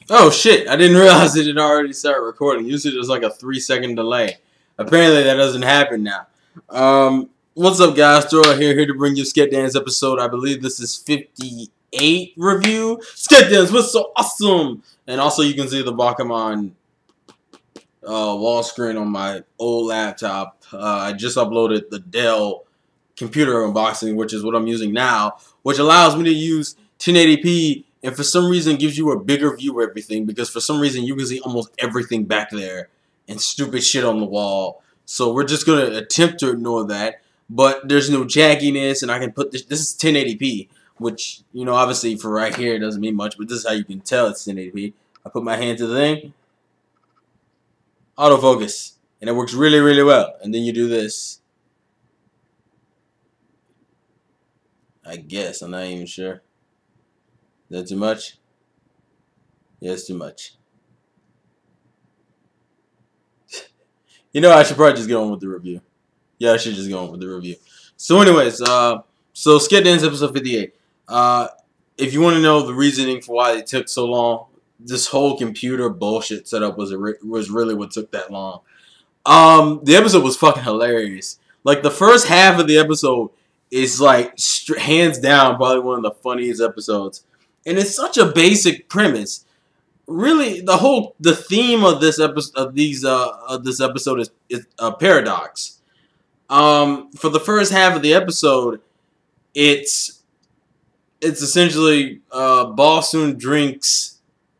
Oh shit, I didn't realize it had already started recording. Usually there's like a 3 second delay. Apparently that doesn't happen now. What's up guys? Throw here to bring you Sket Dance episode. I believe this is 58 review. Sket Dance was so awesome! And also you can see the Bakuman wall screen on my old laptop. I just uploaded the Dell computer unboxing, which is what I'm using now, which allows me to use 1080p and for some reason gives you a bigger view of everything because for some reason you can see almost everything back there and stupid shit on the wall. So we're just going to attempt to ignore that, but there's no jagginess and I can put this is 1080p, which, you know, obviously for right here it doesn't mean much, but this is how you can tell it's 1080p. I put my hand to the thing, autofocus, and it works really, really well. And then you do this. I guess, I'm not even sure. Is that too much? Yeah, it's too much. You know, I should probably just get on with the review. Yeah, I should just go on with the review. So anyways, so Sket Dance episode 58. If you want to know the reasoning for why it took so long, this whole computer bullshit setup was really what took that long. The episode was fucking hilarious. Like, the first half of the episode is, like, hands down probably one of the funniest episodes. And it's such a basic premise. Really, the theme of this episode this episode is a paradox. For the first half of the episode, it's essentially Balsoon drinks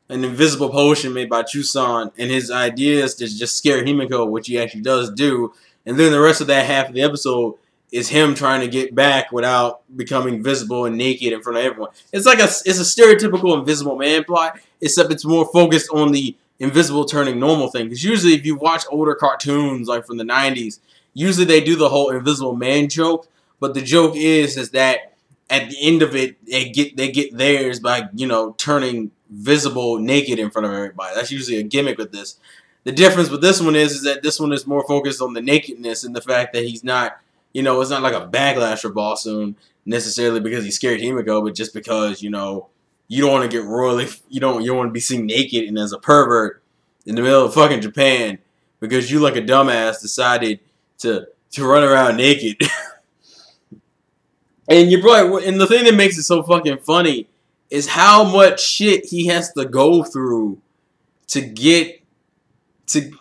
an invisible potion made by Chusan, and his idea is to just scare Himiko, which he actually does do. And then the rest of that half of the episode is him trying to get back without becoming visible and naked in front of everyone. It's like it's a stereotypical Invisible Man plot, except it's more focused on the invisible turning normal thing. Because usually, if you watch older cartoons like from the 90s, usually they do the whole Invisible Man joke. But the joke is that at the end of it, they get theirs by, you know, turning visible naked in front of everybody. That's usually a gimmick with this. The difference with this one is that this one is more focused on the nakedness and the fact that he's not, you know, it's not like a backlash for Balsoon necessarily because he scared Himiko, but just because, you know, you don't want to get royally, you don't want to be seen naked and as a pervert in the middle of fucking Japan because you, like a dumbass, decided to run around naked. And and the thing that makes it so fucking funny is how much shit he has to go through to get to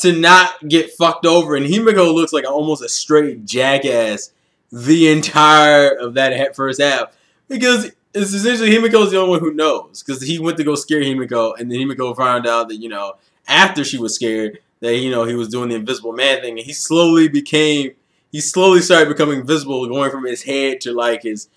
not get fucked over. And Himiko looks like almost a straight jackass the entire of that first half because it's essentially Himiko's the only one who knows because he went to go scare Himiko, and then Himiko found out that, you know, after she was scared that, you know, he was doing the Invisible Man thing, and he slowly started becoming visible, going from his head to like his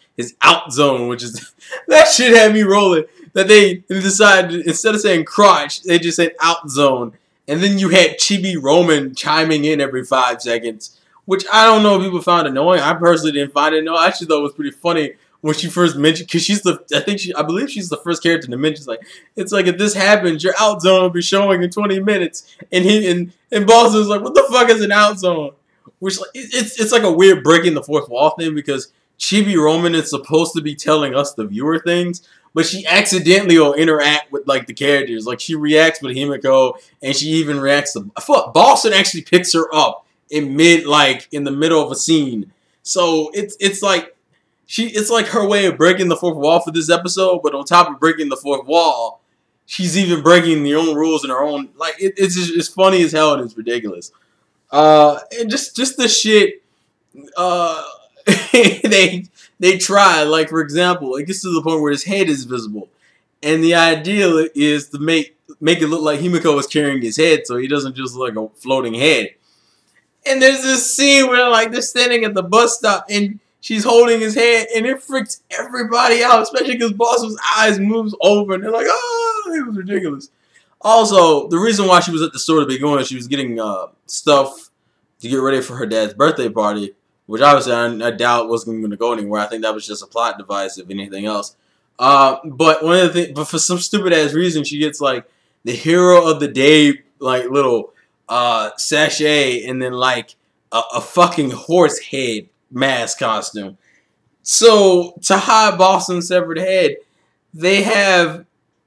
out zone, which is that shit had me rolling. That they decided instead of saying crotch, they just said out zone, and then you had Chibi Roman chiming in every 5 seconds, which I don't know if people found annoying. I personally didn't find it annoying. I actually thought it was pretty funny when she first mentioned, because I believe she's the first character to mention, like, it's like, if this happens, your out zone will be showing in 20 minutes, and Boston's like, what the fuck is an out zone? Which, like, it's like a weird breaking the fourth wall thing because Chibi Roman is supposed to be telling us the viewer things, but she accidentally will interact with, like, the characters. Like, she reacts with Himiko, and she even reacts to... I thought Boston actually picks her up in the middle of a scene. So it's like her way of breaking the fourth wall for this episode, but on top of breaking the fourth wall, she's even breaking the own rules in her own... Like, it's funny as hell, and it's ridiculous. And just the shit, they try, like, for example, it gets to the point where his head is visible, and the idea is to make it look like Himiko is carrying his head, so he doesn't just look like a floating head. And there's this scene where, like, they're standing at the bus stop, and she's holding his head, and it freaks everybody out, especially because Boston's eyes moves over, and they're like, oh, it was ridiculous. Also, the reason why she was at the store to begin with, she was getting stuff to get ready for her dad's birthday party, which obviously I doubt wasn't going to go anywhere. I think that was just a plot device, if anything else. But for some stupid ass reason, she gets, like, the hero of the day, like, little sachet, and then, like, a fucking horse head mask costume. So to hide Boston's severed head, they have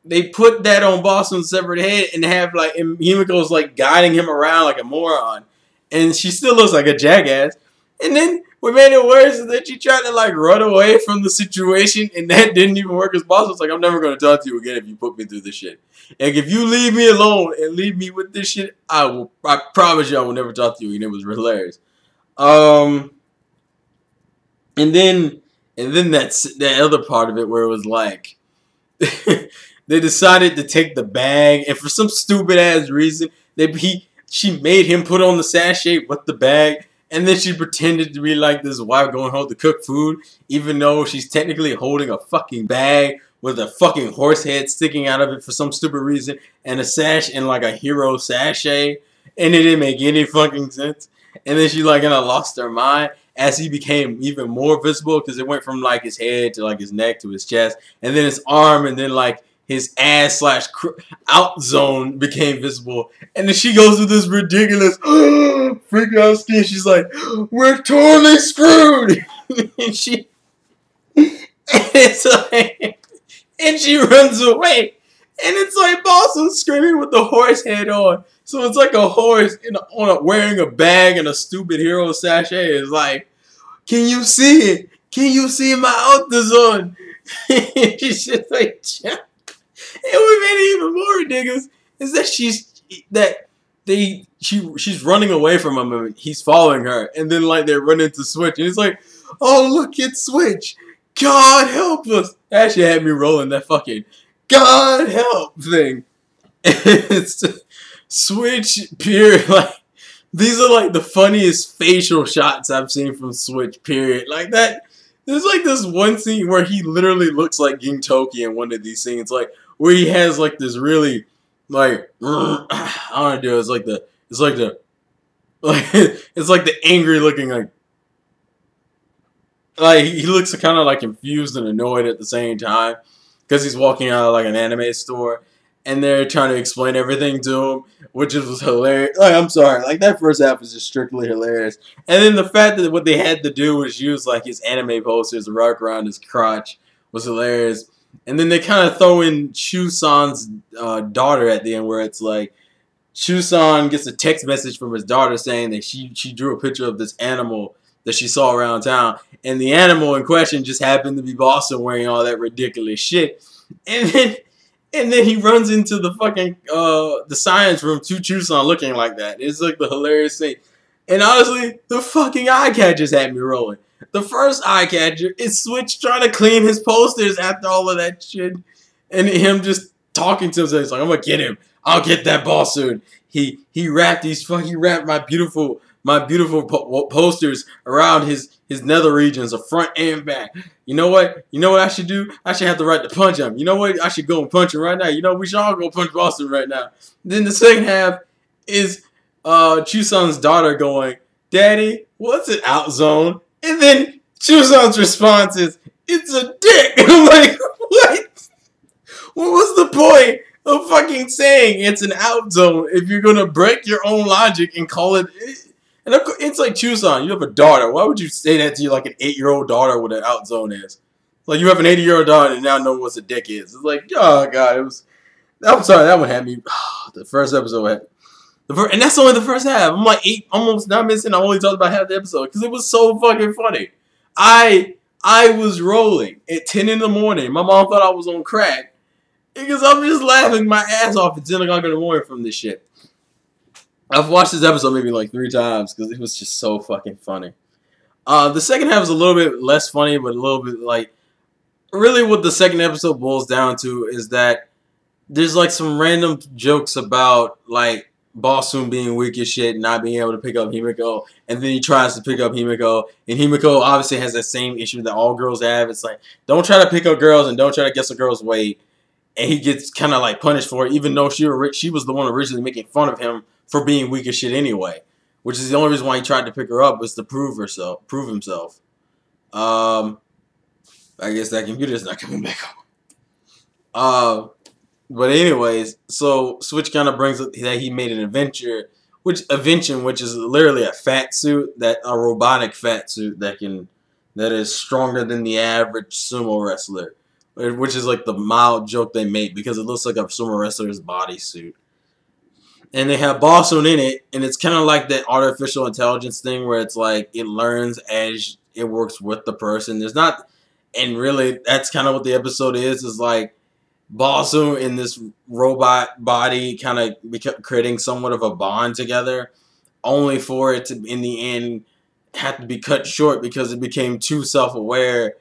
they put that on Boston's severed head and have like and Himiko's like guiding him around like a moron, and she still looks like a jackass. And then what made it worse is that she tried to like run away from the situation, and that didn't even work. Because Boston was like, "I'm never gonna talk to you again if you put me through this shit. Like if you leave me alone and leave me with this shit, I promise you I will never talk to you." And it was hilarious. Um, and then that's that other part of it where it was like. They decided to take the bag, and for some stupid ass reason, she made him put on the sachet with the bag, and then she pretended to be like this wife going home to cook food, even though she's technically holding a fucking bag with a fucking horse head sticking out of it for some stupid reason, and a sash and like a hero sachet, and it didn't make any fucking sense. And then she like kind of lost her mind as he became even more visible because it went from like his head to like his neck to his chest, and then his arm, and then like his ass slash out zone became visible. And then she goes with this ridiculous freak out skin. She's like, "We're totally screwed." and she and it's like, and she runs away. And it's like Boston screaming with the horse head on. So it's like a horse wearing a bag and a stupid hero sachet. It's like, "Can you see it? Can you see my outazone?" She's just like, and what made it even more ridiculous is that she's running away from him and he's following her, and then like they run into Switch and he's like, "Oh look, it's Switch. God help us." That shit had me rolling that fucking "God help" thing. It's Switch period. Like these are like the funniest facial shots I've seen from Switch period. Like that. There's like this one scene where he literally looks like Gintoki in one of these scenes, like where he has like this really like I don't know, it's like the it's like the angry looking like he looks kind of like confused and annoyed at the same time because he's walking out of like an anime store and they're trying to explain everything to him, which was hilarious. Like, I'm sorry, like that first half was just strictly hilarious. And then the fact that what they had to do was use like his anime posters to wrap around his crotch was hilarious. And then they kind of throw in Chusan's daughter at the end, where it's like Chusan gets a text message from his daughter saying that she drew a picture of this animal that she saw around town, and the animal in question just happened to be Boston wearing all that ridiculous shit. And then he runs into the fucking the science room to Chusan looking like that. It's like the hilarious thing. And honestly, the fucking eye catchers had me rolling. The first eye catcher is Switch trying to clean his posters after all of that shit, and him just talking to himself. He's like, "I'm gonna get him. I'll get that boss soon." He wrapped my beautiful posters around his nether regions, the front and back. You know what? You know what I should do? I should have the right to punch him. You know what? I should go and punch him right now. You know, we should all go punch Boston right now. Then the second half is Chusan's daughter going, "Daddy, what's an out zone?" And then Chusan's response is, "It's a dick." I'm like, what? What was the point of fucking saying it's an out zone if you're gonna break your own logic and call it? And it's like, Chusan, you have a daughter. Why would you say that to you like an 8-year-old daughter what an out zone is? Like you have an 80-year-old daughter and now know what a dick is. It's like, oh god, it was. I'm sorry, that one had me. The first episode had. And that's only the first half. I'm like almost not missing. I only talked about half the episode because it was so fucking funny. I was rolling at 10 in the morning. My mom thought I was on crack because I'm just laughing my ass off at 10 o'clock in the morning from this shit. I've watched this episode maybe like 3 times because it was just so fucking funny. The second half is a little bit less funny, but a little bit like really what the second episode boils down to is that there's like some random jokes about like Boston being weak as shit, not being able to pick up Himiko, and then he tries to pick up Himiko, and Himiko obviously has that same issue that all girls have. It's like, don't try to pick up girls and don't try to guess a girl's weight, and he gets kind of like punished for it, even though she was the one originally making fun of him for being weak as shit anyway, which is the only reason why he tried to pick her up was to prove himself. I guess that computer's not coming back on. But anyways, so Switch kind of brings up that he made an invention, which is literally a fat suit, a robotic fat suit that is stronger than the average sumo wrestler, which is like the mild joke they make because it looks like a sumo wrestler's bodysuit. And they have Boston in it, and it's kind of like that artificial intelligence thing where it's like it learns as it works with the person. There's not, and really that's kind of what the episode is like Boston and this robot body kind of creating somewhat of a bond together, only for it to in the end have to be cut short because it became too self-aware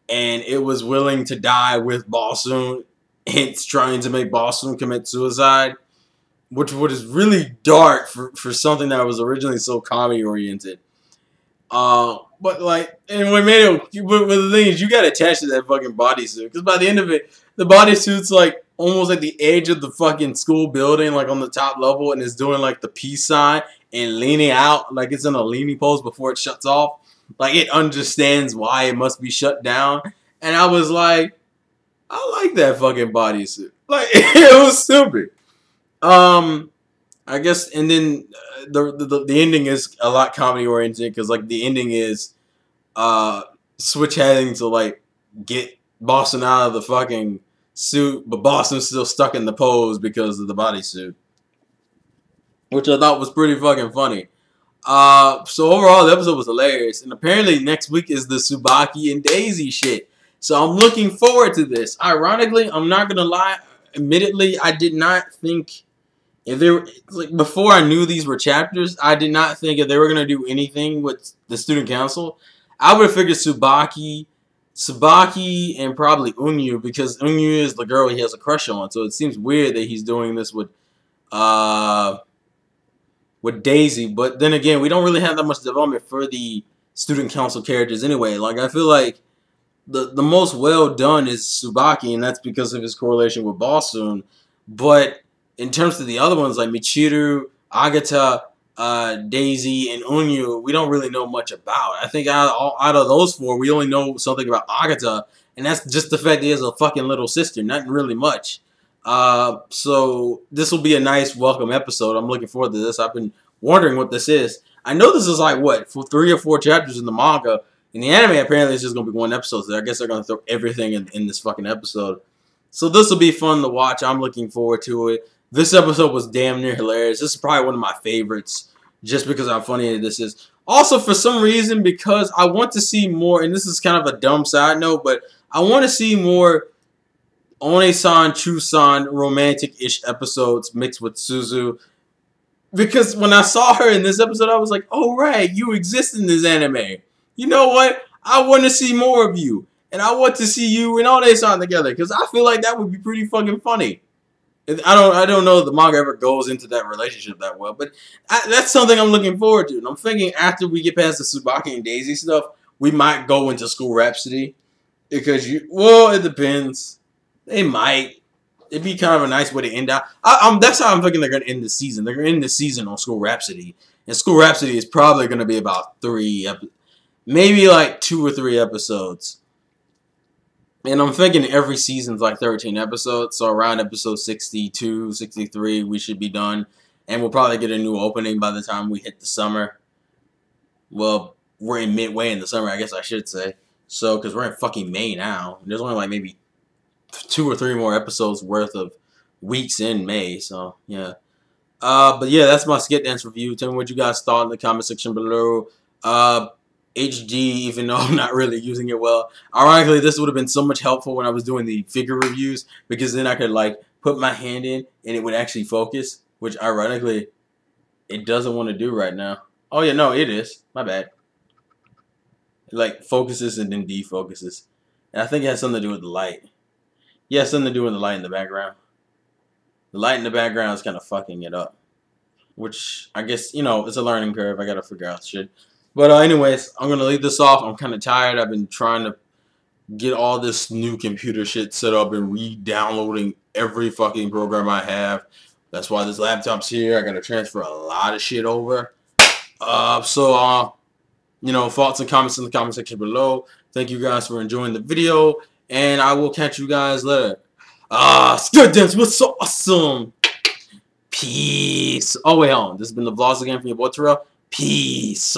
and it was willing to die with Boston. Hence trying to make Boston commit suicide, which was really dark for something that was originally so comedy oriented. But like, and what made it, but the thing is, you got attached to that fucking bodysuit because by the end of it, the bodysuit's like almost at the edge of the fucking school building, like on the top level, and it's doing like the peace sign and leaning out, like it's in a leaning pose before it shuts off. Like it understands why it must be shut down, and I was like, I like that fucking bodysuit. Like it was stupid. I guess, and then the ending is a lot comedy oriented because like the ending is Switch having to like get Boston out of the fucking suit, but Boston's still stuck in the pose because of the bodysuit, which I thought was pretty fucking funny. So overall, the episode was hilarious, and apparently next week is the Tsubaki and Daisy shit. So I'm looking forward to this. Ironically, I'm not gonna lie. Admittedly, I did not think. If they were, like before I knew these were chapters, I did not think if they were gonna do anything with the student council, I would have figured Tsubaki, and probably Unyu because Unyu is the girl he has a crush on. So it seems weird that he's doing this with Daisy. But then again, we don't really have that much development for the student council characters anyway. Like I feel like the most well done is Tsubaki, and that's because of his correlation with Boston. But in terms of the other ones like Michiru, Agata, Daisy, and Unyu, we don't really know much about. I think out of those four, we only know something about Agata, and that's just the fact that he has a fucking little sister. Not really much. So this will be a nice welcome episode. I'm looking forward to this. I've been wondering what this is. I know this is like, what, for 3 or 4 chapters in the manga. In the anime, apparently it's just going to be 1 episode. So I guess they're going to throw everything in this fucking episode. So this will be fun to watch. I'm looking forward to it. This episode was damn near hilarious. This is probably one of my favorites just because how funny this is. Also, for some reason, because I want to see more, and this is kind of a dumb side note, but I want to see more One-san, Chu-san romantic-ish episodes mixed with Suzu. Because when I saw her in this episode, I was like, oh, right, you exist in this anime. You know what? I want to see more of you. And I want to see you and One-san together. Because I feel like that would be pretty fucking funny. I don't know if the manga ever goes into that relationship that well, but that's something I'm looking forward to. And I'm thinking after we get past the Tsubaki and Daisy stuff, we might go into School Rhapsody. Because, well, it depends. They might. It'd be kind of a nice way to end out. That's how I'm thinking they're going to end the season. They're going to end the season on School Rhapsody. And School Rhapsody is probably going to be about 3 maybe like 2 or 3 episodes. And I'm thinking every season's like 13 episodes. So around episode 62, 63, we should be done. And we'll probably get a new opening by the time we hit the summer. Well, we're in midway in the summer, I guess I should say. So, because we're in fucking May now. There's only like maybe 2 or 3 more episodes worth of weeks in May. So, yeah. But yeah, that's my Sket Dance review. Tell me what you guys thought in the comment section below. HD, even though I'm not really using it well. Ironically, this would have been so much helpful when I was doing the figure reviews, because then I could like put my hand in and it would actually focus, which ironically it doesn't want to do right now. Oh yeah, no, it is. My bad. It like focuses and then defocuses. And I think it has something to do with the light. Yeah, something to do with the light in the background. The light in the background is kind of fucking it up. Which, I guess, you know, it's a learning curve. I gotta figure out shit. But anyways, I'm going to leave this off. I'm kind of tired. I've been trying to get all this new computer shit set up and re-downloading every fucking program I have. That's why this laptop's here. I got to transfer a lot of shit over. You know, thoughts and comments in the comment section below. Thank you guys for enjoying the video. And I will catch you guys later. Sket Dance was so awesome. Peace. Oh, wait, hold on. This has been the vlogs again from your boy Terrell. Peace.